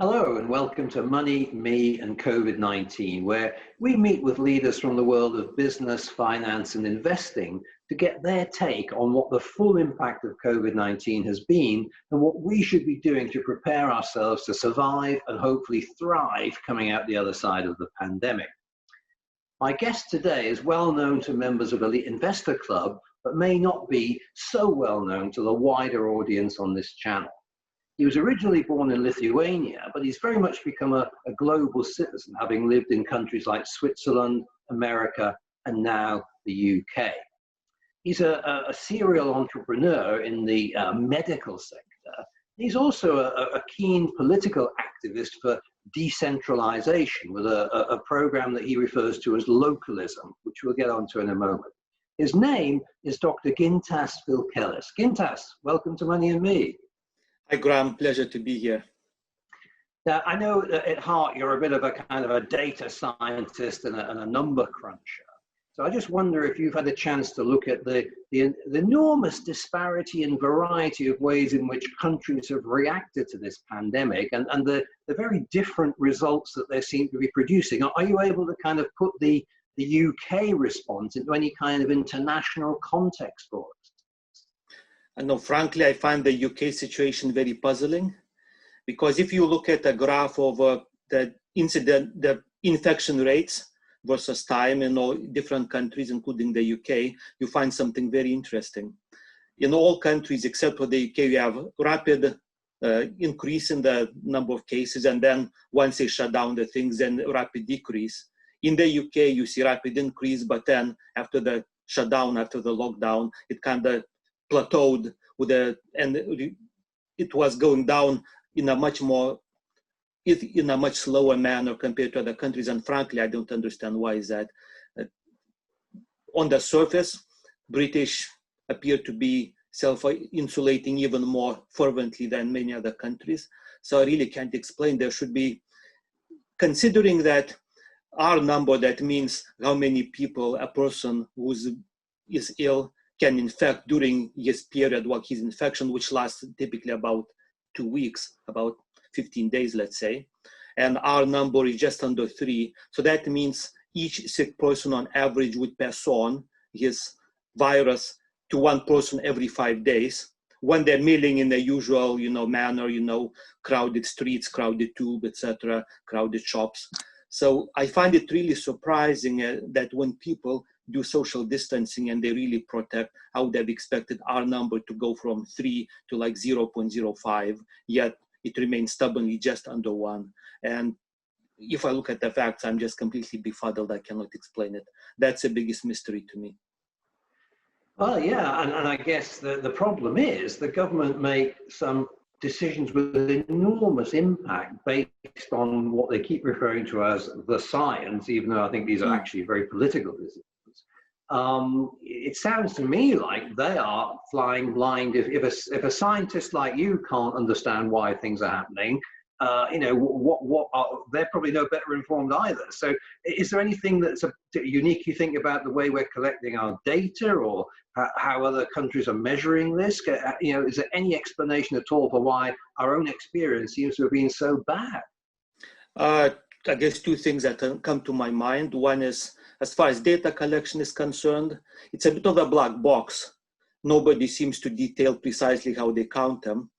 Hello and welcome to Money, Me and COVID-19, where we meet with leaders from the world of business, finance and investing to get their take on what the full impact of COVID-19 has been and what we should be doing to prepare ourselves to survive and hopefully thrive coming out the other side of the pandemic. My guest today is well known to members of Elite Investor Club, but may not be so well known to the wider audience on this channel. He was originally born in Lithuania, but he's very much become a global citizen, having lived in countries like Switzerland, America, and now the UK. He's a serial entrepreneur in the medical sector. He's also a keen political activist for decentralisation with a program that he refers to as localism, which we'll get onto in a moment. His name is Dr. Gintas Vilkelis. Gintas, welcome to Money and Me. Hi, Graham. Pleasure to be here. Now, I know that at heart you're a bit of a kind of a data scientist and a number cruncher. So I just wonder if you've had a chance to look at the enormous disparity and variety of ways in which countries have reacted to this pandemic and the very different results that they seem to be producing. Are you able to kind of put the UK response into any kind of international context for us? No, frankly, I find the UK situation very puzzling, because if you look at a graph of the infection rates versus time in all different countries, including the UK, you find something very interesting. In all countries except for the UK, you have rapid increase in the number of cases, and then once they shut down the things, then rapid decrease. In the UK, you see rapid increase, but then after the shutdown, after the lockdown, it kind of plateaued and it was going down in a much slower manner compared to other countries. And frankly, I don't understand why is that. On the surface, British appear to be self-insulating even more fervently than many other countries. So I really can't explain. There should be, considering that our number, that means how many people a person who is ill can infect during his period, his infection, which lasts typically about 2 weeks, about 15 days, let's say. And our number is just under 3. So that means each sick person on average would pass on his virus to one person every 5 days, when they're milling in the usual, manner, crowded streets, crowded tube, etc., crowded shops. So I find it really surprising that when people do social distancing and they really protect, I would have expected our number to go from 3 to like 0.05, yet it remains stubbornly just under 1. And if I look at the facts, I'm just completely befuddled. I cannot explain it. That's the biggest mystery to me. Well, yeah, and I guess the problem is the government make some decisions with enormous impact based on what they keep referring to as the science, even though I think these are actually very political decisions. It sounds to me like they are flying blind. If a scientist like you can't understand why things are happening, they're probably no better informed either. So is there anything that's unique, you think, about the way we're collecting our data, or how other countries are measuring this? Is there any explanation at all for why our own experience seems to have been so bad? I guess two things that come to my mind. One is, as far as data collection is concerned, it's a bit of a black box. Nobody seems to detail precisely how they count them.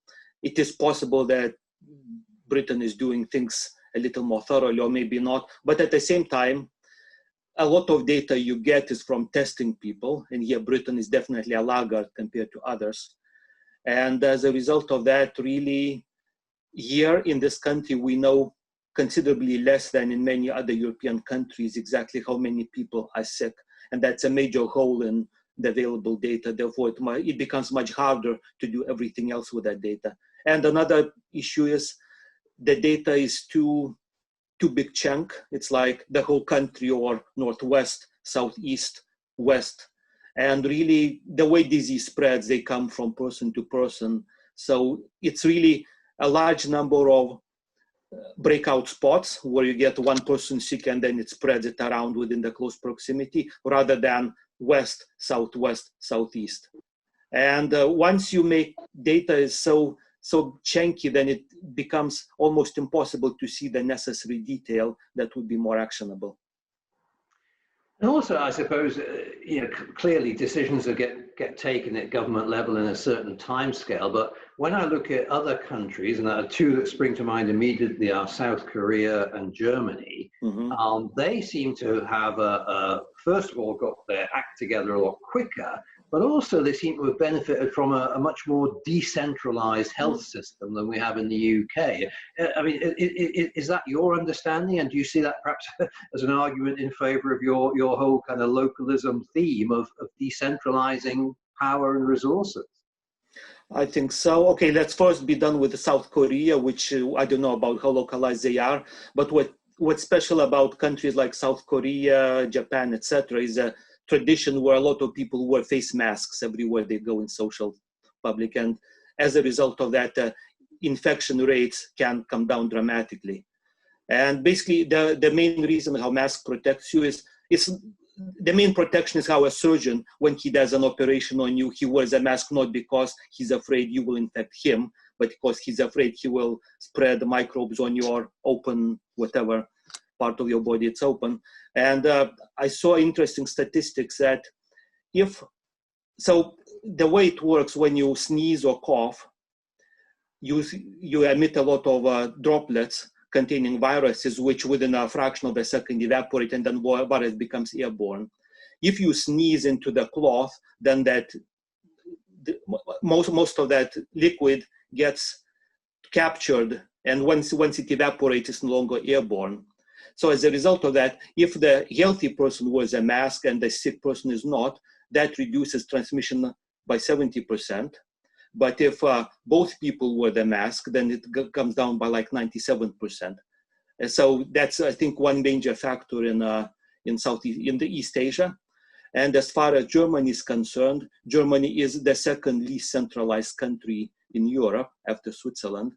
It is possible that Britain is doing things a little more thoroughly, or maybe not. But at the same time, a lot of data you get is from testing people. And here Britain is definitely a laggard compared to others. And as a result of that, really, here in this country, we know considerably less than in many other European countries exactly how many people are sick. And that's a major hole in the available data. Therefore, it becomes much harder to do everything else with that data. And another issue is the data is too big chunk. It's like the whole country, or northwest, southeast, west. And really, the way disease spreads, they come from person to person. So it's really a large number of breakout spots where you get one person sick and then it spreads it around within the close proximity, rather than west, southwest, southeast. And once you make data is so so chunky, then it becomes almost impossible to see the necessary detail that would be more actionable. And also, I suppose, clearly decisions get taken at government level in a certain timescale. But when I look at other countries, and two that spring to mind immediately are South Korea and Germany, they seem to have, first of all, got their act together a lot quicker, but also they seem to have benefited from a much more decentralized health system than we have in the UK. I mean, is that your understanding? And do you see that perhaps as an argument in favor of your whole kind of localism theme of decentralizing power and resources? I think so. Okay, let's first be done with South Korea, which I don't know about how localized they are, but what's special about countries like South Korea, Japan, etc., is a tradition where a lot of people wear face masks everywhere they go in social public, and as a result of that, infection rates can come down dramatically. And basically, the main reason how mask protects you is the main protection is how a surgeon, when he does an operation on you, he wears a mask not because he's afraid you will infect him, but because he's afraid he will spread the microbes on your open whatever part of your body it's open. And I saw interesting statistics that so the way it works when you sneeze or cough, you emit a lot of droplets containing viruses, which within a fraction of a second evaporate, and then virus becomes airborne. If you sneeze into the cloth, then most of that liquid gets captured, and once it evaporates, it's no longer airborne. So as a result of that, if the healthy person wears a mask and the sick person is not, that reduces transmission by 70%. But if both people wear the mask, then it comes down by like 97%. And so that's, I think, one major factor in the East Asia. And as far as Germany is concerned, Germany is the second least centralized country in Europe after Switzerland.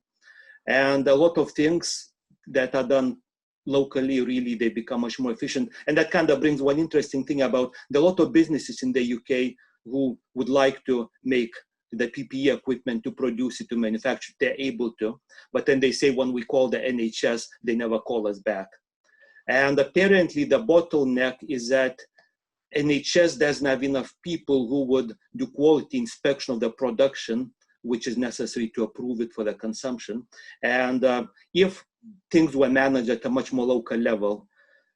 And a lot of things that are done locally, really, they become much more efficient. And that kind of brings one interesting thing about a lot of businesses in the UK who would like to make the PPE equipment to produce it, to manufacture, they're able to. But then they say when we call the NHS, they never call us back. And apparently the bottleneck is that NHS doesn't have enough people who would do quality inspection of the production, which is necessary to approve it for the consumption. And if things were managed at a much more local level,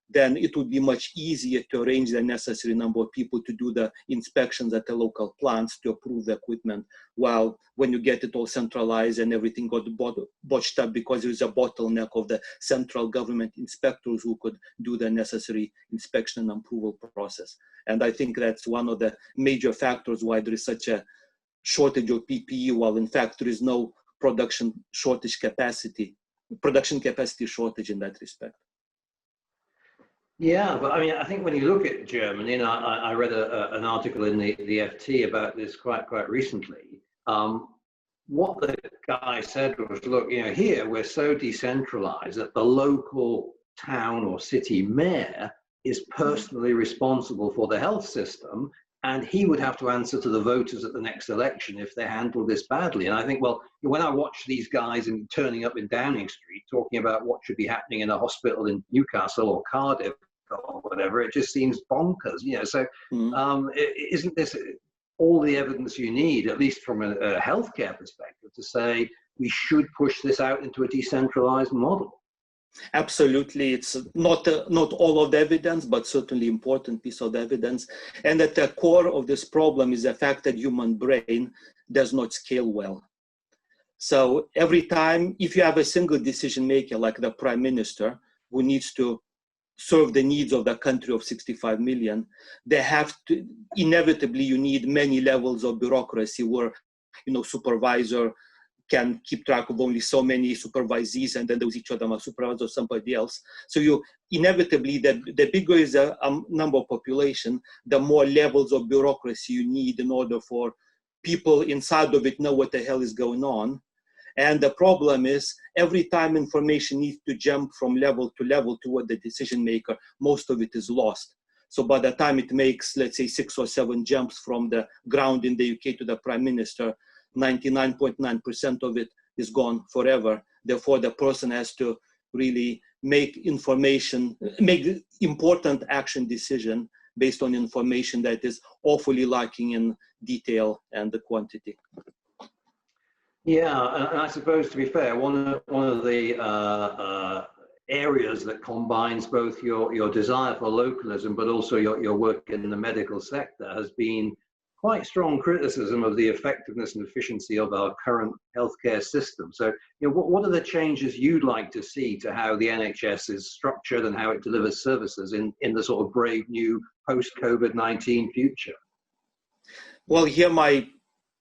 then it would be much easier to arrange the necessary number of people to do the inspections at the local plants to approve the equipment. While when you get it all centralized and everything got botched up because there is a bottleneck of the central government inspectors who could do the necessary inspection and approval process. And I think that's one of the major factors why there is such a shortage of PPE, while in fact there is no production capacity shortage in that respect. Yeah, but I mean, I think when you look at Germany, and I read an article in the FT about this quite recently. What the guy said was, look, here we're so decentralized that the local town or city mayor is personally responsible for the health system, and he would have to answer to the voters at the next election if they handle this badly. And I think, well, when I watch these guys turning up in Downing Street talking about what should be happening in a hospital in Newcastle or Cardiff or whatever, it just seems bonkers. So isn't this all the evidence you need, at least from a healthcare perspective, to say we should push this out into a decentralized model? Absolutely. It's not all of the evidence, but certainly important piece of evidence. And at the core of this problem is the fact that human brain does not scale well. So every time, if you have a single decision maker like the prime minister who needs to serve the needs of the country of 65 million, they have to, inevitably you need many levels of bureaucracy where, supervisor can keep track of only so many supervisees, and then there was each of them a supervisor or somebody else. So you inevitably, the bigger is the number of population, the more levels of bureaucracy you need in order for people inside of it know what the hell is going on. And the problem is every time information needs to jump from level to level toward the decision maker, most of it is lost. So by the time it makes, let's say, 6 or 7 jumps from the ground in the UK to the prime minister, 99.9% of it is gone forever. Therefore, the person has to really make important action decision based on information that is awfully lacking in detail and the quantity. Yeah, and I suppose, to be fair, one of the areas that combines both your desire for localism but also your work in the medical sector has been quite strong criticism of the effectiveness and efficiency of our current healthcare system. So, what are the changes you'd like to see to how the NHS is structured and how it delivers services in the sort of brave new post-COVID-19 future? Well, here my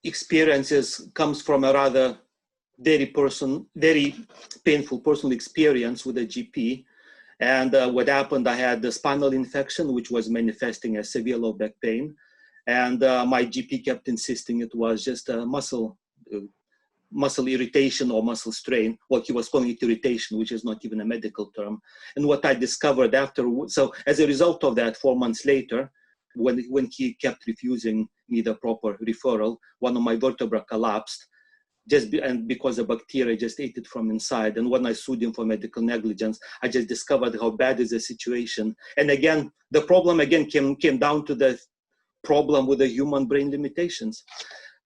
experiences comes from a rather very painful personal experience with a GP. And what happened, I had the spinal infection, which was manifesting as severe low back pain. And my GP kept insisting it was just a muscle irritation or muscle strain. Well, he was calling it irritation, which is not even a medical term. And what I discovered afterwards, so as a result of that, 4 months later, when he kept refusing me the proper referral, one of my vertebrae collapsed, and because the bacteria just ate it from inside. And when I sued him for medical negligence, I just discovered how bad is the situation. And again, the problem came down to the problem with the human brain limitations.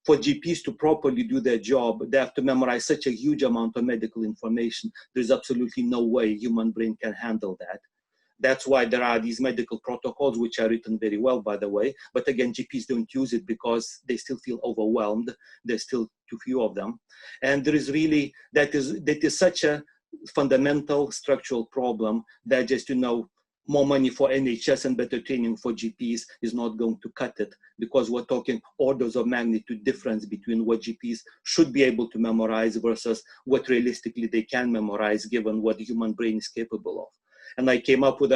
For GPs to properly do their job, they have to memorize such a huge amount of medical information. There's absolutely no way human brain can handle that. That's why there are these medical protocols, which are written very well, by the way. But again, GPs don't use it because they still feel overwhelmed. There's still too few of them. And there is really, that is such a fundamental structural problem that just, more money for NHS and better training for GPs is not going to cut it, because we're talking orders of magnitude difference between what GPs should be able to memorize versus what realistically they can memorize given what the human brain is capable of. And I came up with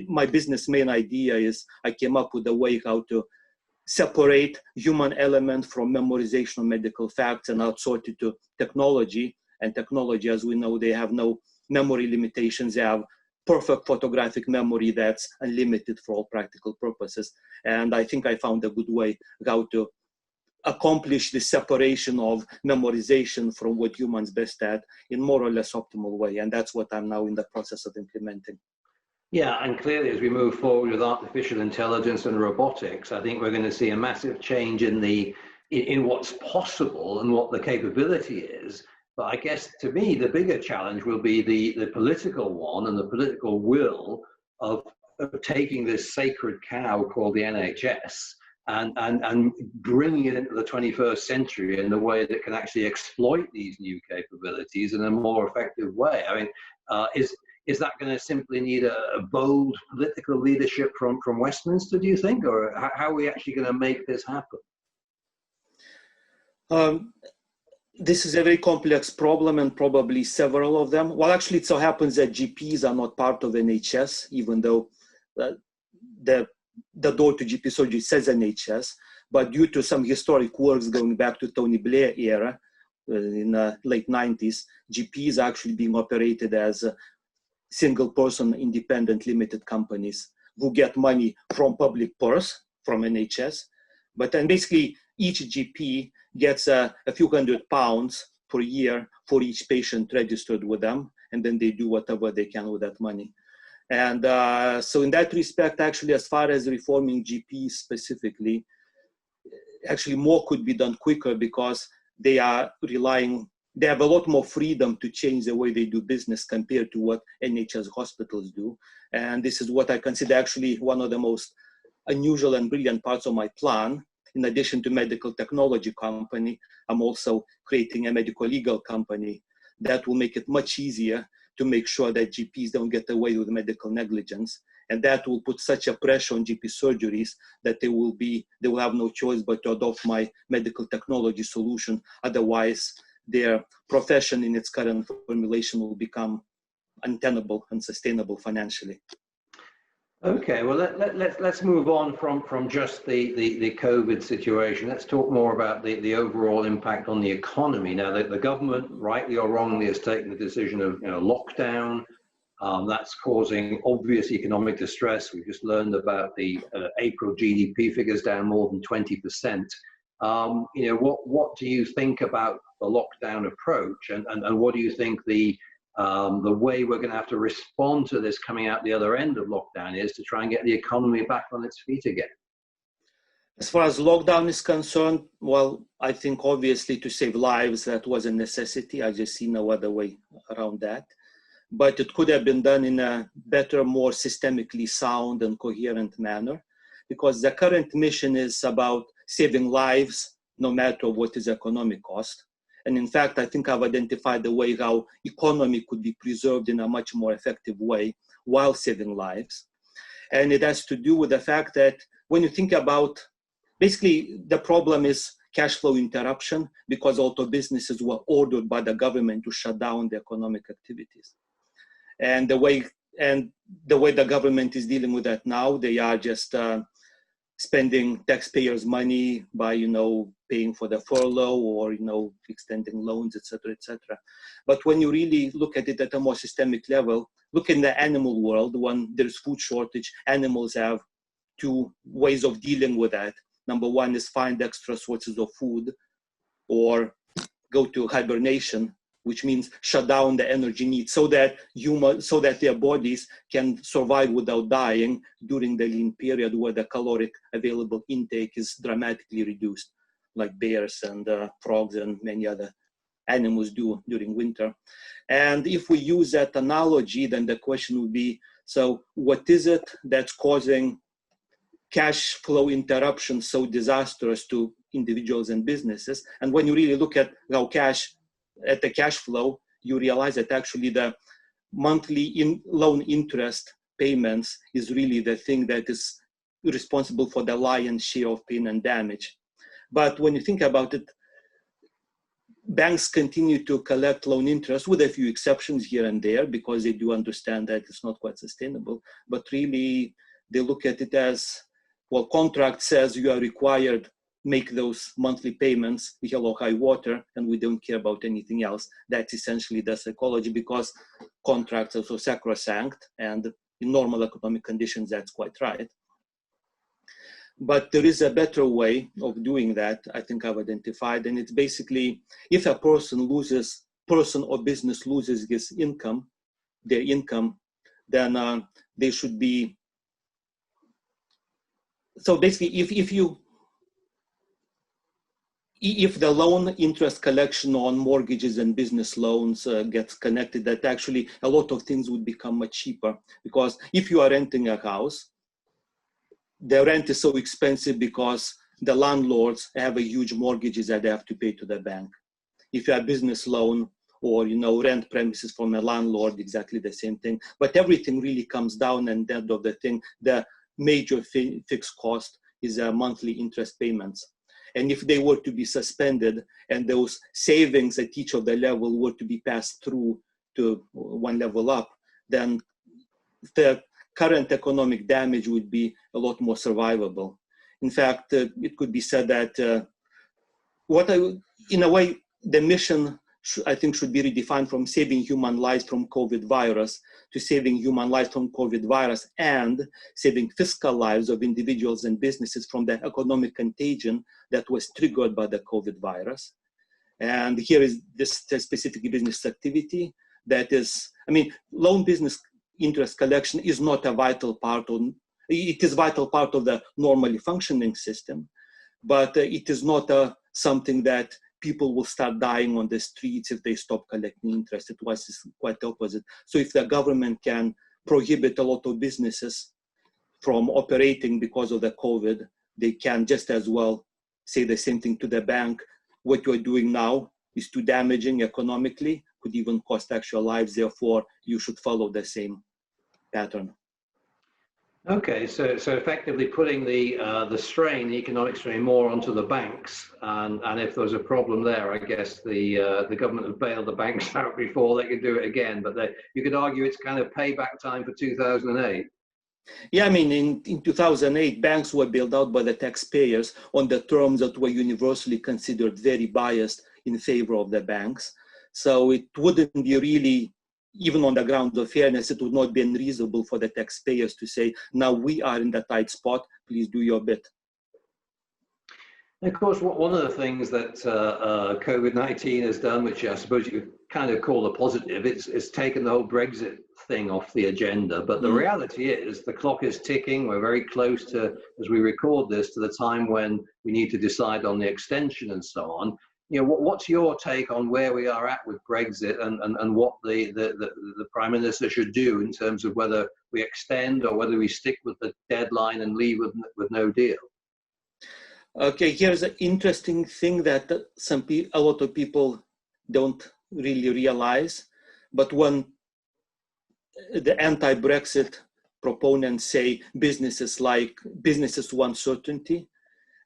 my business main idea is I came up with a way how to separate human element from memorization of medical facts and outsource it to technology. And technology, as we know, they have no memory limitations. They have perfect photographic memory that's unlimited for all practical purposes. And I think I found a good way how to accomplish the separation of memorization from what humans best at in more or less optimal way. And that's what I'm now in the process of implementing. Yeah, and clearly as we move forward with artificial intelligence and robotics, I think we're going to see a massive change in what's possible and what the capability is. But I guess to me, the bigger challenge will be the political one and the political will of taking this sacred cow called the NHS and bringing it into the 21st century in a way that can actually exploit these new capabilities in a more effective way. I mean, is that going to simply need a bold political leadership from Westminster, do you think? Or how are we actually going to make this happen? This is a very complex problem, and probably several of them. Well, actually, it so happens that GPs are not part of NHS, even though the door to GP surgery says NHS. But due to some historic works going back to Tony Blair era in the late 90s, GPs are actually being operated as single-person, independent, limited companies who get money from public purse, from NHS. But then basically, each GP gets a few £100 per year for each patient registered with them, and then they do whatever they can with that money. And so in that respect, actually, as far as reforming GPs specifically, actually more could be done quicker because they have a lot more freedom to change the way they do business compared to what NHS hospitals do. And this is what I consider actually one of the most unusual and brilliant parts of my plan. In addition to medical technology company, I'm also creating a medical legal company that will make it much easier to make sure that GPs don't get away with medical negligence. And that will put such a pressure on GP surgeries that they will have no choice but to adopt my medical technology solution. Otherwise, their profession in its current formulation will become untenable and sustainable financially. Okay, well, let's move on from just the COVID situation. Let's talk more about the overall impact on the economy. Now, the government, rightly or wrongly, has taken the decision of lockdown. That's causing obvious economic distress. We just learned about the April GDP figures down more than 20%. what do you think about the lockdown approach, and what do you think the way we're going to have to respond to this coming out the other end of lockdown is to try and get the economy back on its feet again? As far as lockdown is concerned, well, I think obviously to save lives, that was a necessity. I just see no other way around that. But it could have been done in a better, more systemically sound and coherent manner, because the current mission is about saving lives, no matter what is economic cost. And in fact, I think I've identified the way how economy could be preserved in a much more effective way while saving lives. And it has to do with the fact that when you think about, basically the problem is cash flow interruption, because auto businesses were ordered by the government to shut down the economic activities. And the way the government is dealing with that now, they are just spending taxpayers' money by, paying for the furlough or, extending loans, etc., etc. But when you really look at it at a more systemic level, look in the animal world. When there's food shortage, animals have two ways of dealing with that. Number one is find extra sources of food or go to hibernation, which means shut down the energy needs so that their bodies can survive without dying during the lean period where the caloric available intake is dramatically reduced, like bears and frogs and many other animals do during winter. And if we use that analogy, then the question would be, so what is it that's causing cash flow interruption so disastrous to individuals and businesses? And when you really look at how at the cash flow, you realize that actually the monthly loan interest payments is really the thing that is responsible for the lion's share of pain and damage. But when you think about it, banks continue to collect loan interest with a few exceptions here and there, because they do understand that it's not quite sustainable. But really, they look at it as, well, contract says you are required make those monthly payments, hell or high water, and we don't care about anything else. That's essentially the psychology, because contracts are so sacrosanct, and in normal economic conditions, that's quite right. But there is a better way of doing that, I think I've identified, and it's basically, if a person or business loses their income, then they should be, so basically, if the loan interest collection on mortgages and business loans gets connected, that actually a lot of things would become much cheaper. Because if you are renting a house, the rent is so expensive because the landlords have a huge mortgages that they have to pay to the bank. If you have business loan or rent premises from a landlord, exactly the same thing. But everything really comes down, and at the end of the thing, the major fixed cost is monthly interest payments. And if they were to be suspended and those savings at each of the level were to be passed through to one level up, then the current economic damage would be a lot more survivable. In fact, it could be said that in a way, the mission I think should be redefined from saving human lives from COVID virus to saving human lives from COVID virus and saving fiscal lives of individuals and businesses from the economic contagion that was triggered by the COVID virus. And here is this specific business activity that is, loan business interest collection is not a vital part it is a vital part of the normally functioning system, but it is not something that people will start dying on the streets if they stop collecting interest. It was quite the opposite. So if the government can prohibit a lot of businesses from operating because of the COVID, they can just as well say the same thing to the bank. What you're doing now is too damaging economically, could even cost actual lives. Therefore, you should follow the same pattern. Okay, so effectively putting the economic strain more onto the banks, and if there's a problem there, I guess the government have bailed the banks out before they could do it again. But you could argue it's kind of payback time for 2008. Yeah, in 2008, banks were bailed out by the taxpayers on the terms that were universally considered very biased in favor of the banks. So it wouldn't be really, even on the grounds of fairness, it would not be unreasonable for the taxpayers to say, now we are in the tight spot, please do your bit. Of course, one of the things that COVID-19 has done, which I suppose you could kind of call a positive, it's taken the whole Brexit thing off the agenda. But the reality is the clock is ticking. We're very close to, as we record this, to the time when we need to decide on the extension and so on. You know, what's your take on where we are at with Brexit and what the Prime Minister should do in terms of whether we extend or whether we stick with the deadline and leave with no deal? Okay, here's an interesting thing that a lot of people don't really realize, but when the anti-Brexit proponents say businesses want certainty,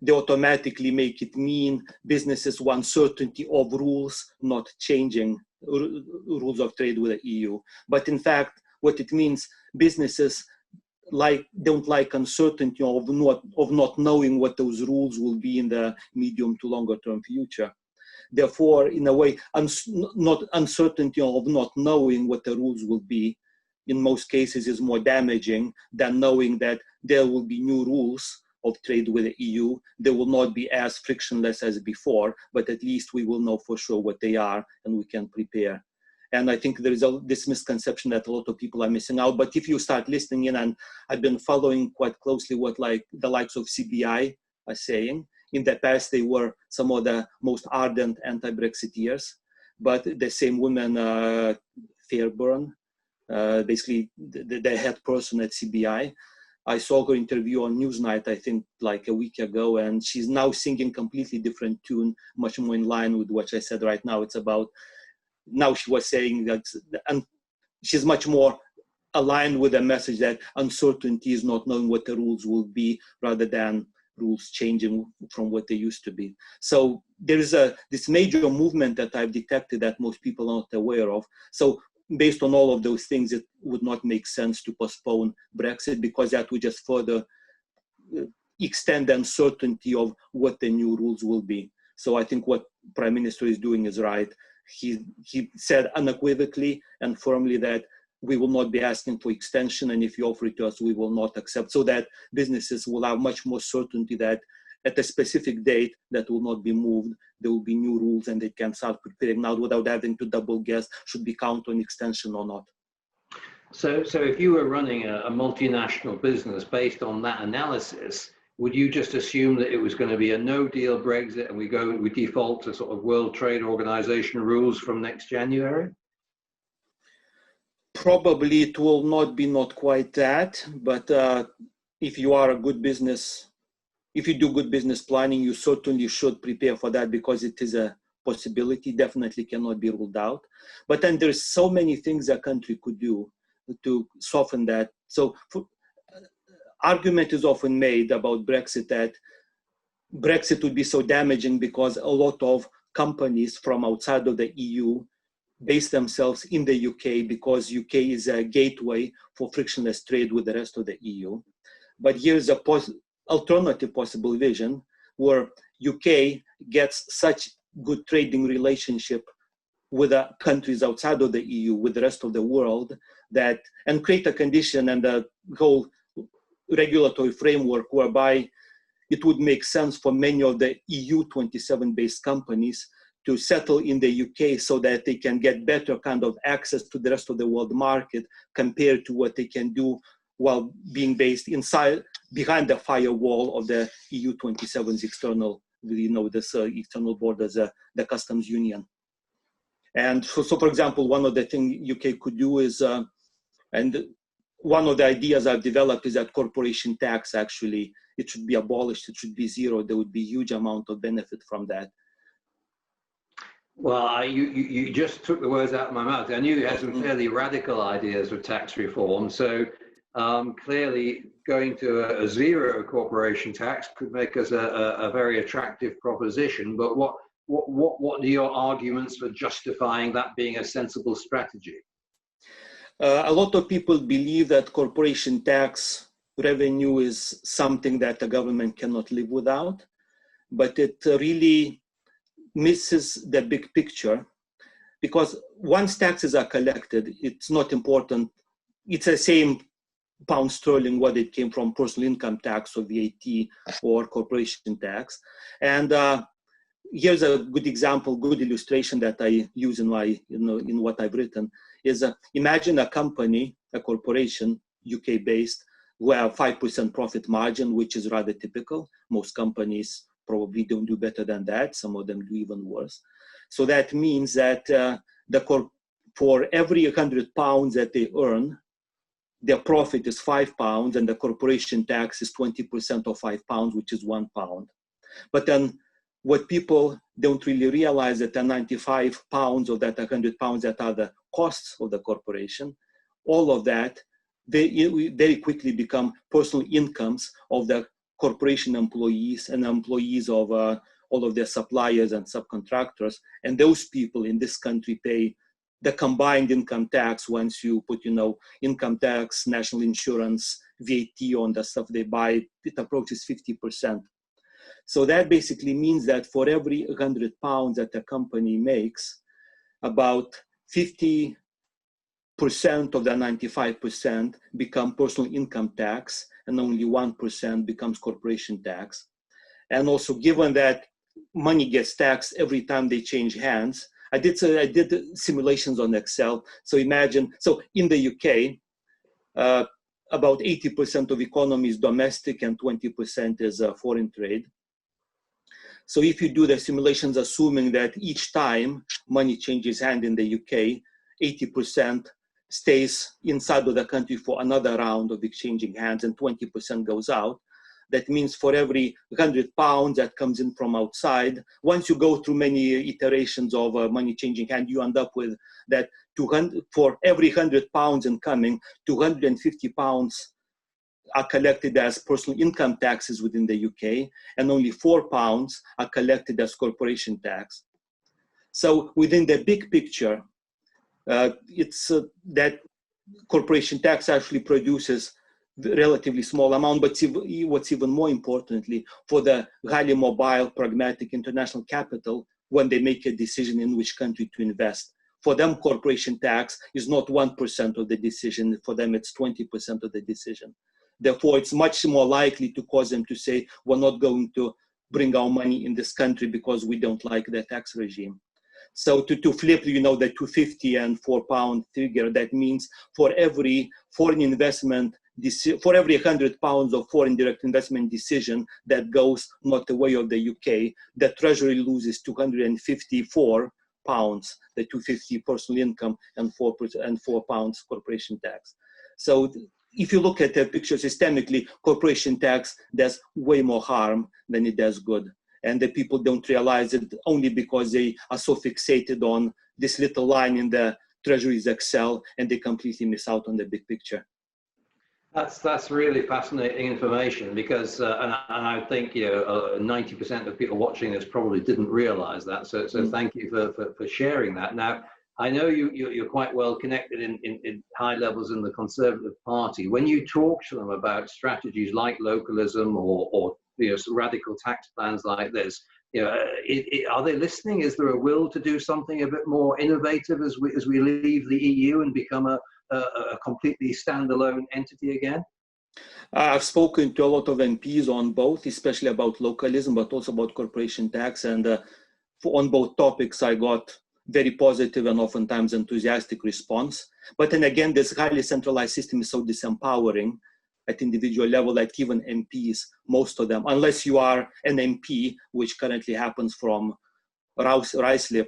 they automatically make it mean businesses want certainty of rules, not changing rules of trade with the EU. But in fact, what it means, businesses don't like uncertainty of not knowing what those rules will be in the medium to longer term future. Therefore, in a way, uncertainty of not knowing what the rules will be in most cases is more damaging than knowing that there will be new rules of trade with the EU. They will not be as frictionless as before, but at least we will know for sure what they are and we can prepare. And I think there is this misconception that a lot of people are missing out. But if you start listening in, and I've been following quite closely what the likes of CBI are saying. In the past, they were some of the most ardent anti-Brexiteers, but the same woman, Fairburn, basically the head person at CBI, I saw her interview on Newsnight, I think like a week ago, and she's now singing completely different tune, much more in line with what I said right now. It's about, now she was saying that, and she's much more aligned with the message that uncertainty is not knowing what the rules will be, rather than rules changing from what they used to be. So there is this major movement that I've detected that most people are not aware of. So based on all of those things, it would not make sense to postpone Brexit, because that would just further extend the uncertainty of what the new rules will be. So I think what Prime Minister is doing is right. He said unequivocally and firmly that we will not be asking for extension, and if you offer it to us, we will not accept, so that businesses will have much more certainty that at a specific date that will not be moved, there will be new rules and they can start preparing now without having to double guess should we count on extension or not. So if you were running a multinational business based on that analysis, would you just assume that it was going to be a no-deal Brexit and we default to sort of World Trade Organization rules from next January? Probably it will not quite that, but if you are a good business, if you do good business planning, you certainly should prepare for that, because it is a possibility, definitely cannot be ruled out. But then there's so many things a country could do to soften that. So argument is often made about Brexit that Brexit would be so damaging because a lot of companies from outside of the EU base themselves in the UK, because UK is a gateway for frictionless trade with the rest of the EU. But here's a alternative possible vision where UK gets such good trading relationship with the countries outside of the EU, with the rest of the world, that, and create a condition and a whole regulatory framework whereby it would make sense for many of the EU 27 based companies to settle in the UK so that they can get better kind of access to the rest of the world market compared to what they can do while being based behind the firewall of the EU 27's external, this external borders, the customs union. And so for example, one of the things UK could do is, and one of the ideas I've developed is that corporation tax, actually, it should be abolished, it should be zero. There would be huge amount of benefit from that. Well, you just took the words out of my mouth. I knew you had some fairly radical ideas of tax reform. So clearly going to a zero corporation tax could make us a very attractive proposition. But what are your arguments for justifying that being a sensible strategy? A lot of people believe that corporation tax revenue is something that the government cannot live without, but it really misses the big picture, because once taxes are collected, it's not important. It's the same pound sterling, whether it came from personal income tax or VAT or corporation tax. And here's a good example, good illustration that I use in my, in what I've written is imagine a company, a corporation, UK based, who have 5% profit margin, which is rather typical. Most companies probably don't do better than that. Some of them do even worse. So that means that for every 100 pounds that they earn, their profit is £5 and the corporation tax is 20% of £5, which is £1. But then what people don't really realize that the 95 pounds of that 100 pounds that are the costs of the corporation, all of that, they very quickly become personal incomes of the corporation employees and employees of all of their suppliers and subcontractors. And those people in this country pay the combined income tax once you put, income tax, national insurance, VAT on the stuff they buy, it approaches 50%. So that basically means that for every 100 pounds that a company makes, about 50% of the 95% become personal income tax and only 1% becomes corporation tax. And also given that money gets taxed every time they change hands, I did simulations on Excel. So imagine, so in the UK, about 80% of economy is domestic and 20% is foreign trade. So if you do the simulations assuming that each time money changes hand in the UK, 80% stays inside of the country for another round of exchanging hands and 20% goes out, that means for every 100 pounds that comes in from outside, once you go through many iterations of money changing hand, you end up with that for every 100 pounds incoming, 250 pounds are collected as personal income taxes within the UK, and only £4 are collected as corporation tax. So within the big picture, it's that corporation tax actually produces relatively small amount, but what's even more importantly, for the highly mobile, pragmatic international capital, when they make a decision in which country to invest, for them, corporation tax is not 1% of the decision. For them, it's 20% of the decision. Therefore, it's much more likely to cause them to say, we're not going to bring our money in this country because we don't like the tax regime. So to flip, the 250 and £4 figure, that means for every foreign investment, for every 100 pounds of foreign direct investment decision that goes not the way of the UK, the Treasury loses 254 pounds, the 250 personal income and £4 corporation tax. So if you look at the picture systemically, corporation tax does way more harm than it does good. And the people don't realize it only because they are so fixated on this little line in the Treasury's Excel and they completely miss out on the big picture. That's really fascinating information because, and I think 90% of people watching this probably didn't realize that. So thank you for sharing that. Now, I know you're quite well connected in high levels in the Conservative Party. When you talk to them about strategies like localism or radical tax plans like this, are they listening? Is there a will to do something a bit more innovative as we leave the EU and become a completely standalone entity again? I've spoken to a lot of MPs on both, especially about localism, but also about corporation tax. And on both topics, I got very positive and oftentimes enthusiastic response. But then again, this highly centralized system is so disempowering at individual level that even MPs, most of them, unless you are an MP, which currently happens from Ruislip,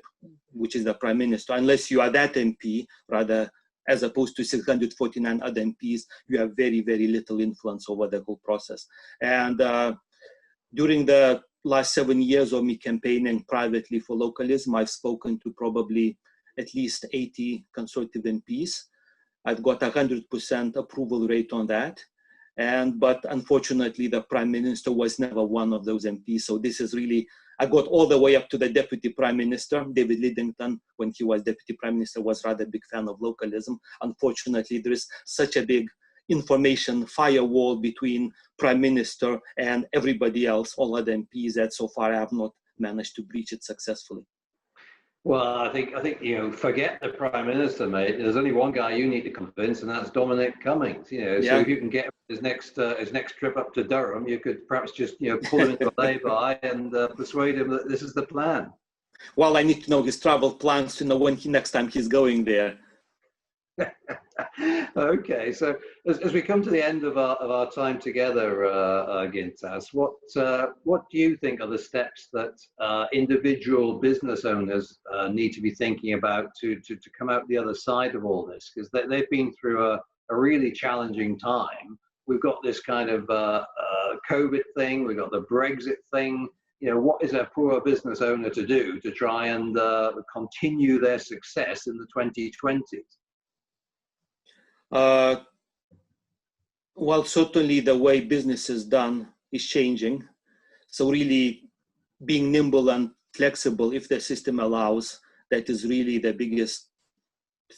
which is the Prime Minister, unless you are that MP, rather, as opposed to 649 other MPs, you have very, very little influence over the whole process. And during the last 7 years of me campaigning privately for localism, I've spoken to probably at least 80 Conservative MPs. I've got 100% approval rate on that. But unfortunately, the Prime Minister was never one of those MPs. So this is really, I got all the way up to the Deputy Prime Minister. David Lidington, when he was Deputy Prime Minister, was rather a big fan of localism. Unfortunately, there is such a big information firewall between Prime Minister and everybody else, all other MPs, that so far I have not managed to breach it successfully. Well, I think forget the Prime Minister, mate. There's only one guy you need to convince, and that's Dominic Cummings. So Yeah. if you can get his next trip up to Durham, you could perhaps just pull him into a lay-by and persuade him that this is the plan. Well, I need to know his travel plans to know when next time he's going there. Okay, so as we come to the end of our time together, Gintas, what do you think are the steps that individual business owners need to be thinking about to come out the other side of all this? Because they've been through a really challenging time. We've got this kind of COVID thing, we've got the Brexit thing. What is a poor business owner to do to try and continue their success in the 2020s? Well, certainly the way business is done is changing. So really being nimble and flexible, if the system allows, that is really the biggest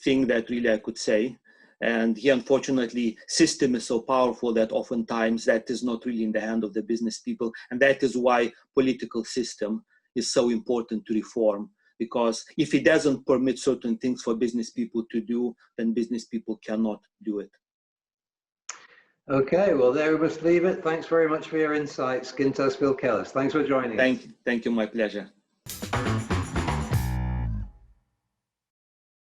thing that really I could say. And here, unfortunately, system is so powerful that oftentimes that is not really in the hand of the business people. And that is why political system is so important to reform. Because if it doesn't permit certain things for business people to do, then business people cannot do it. Okay, well, there we must leave it. Thanks very much for your insights, Gintas Vilkelis. Thanks for joining us. Thank you, my pleasure.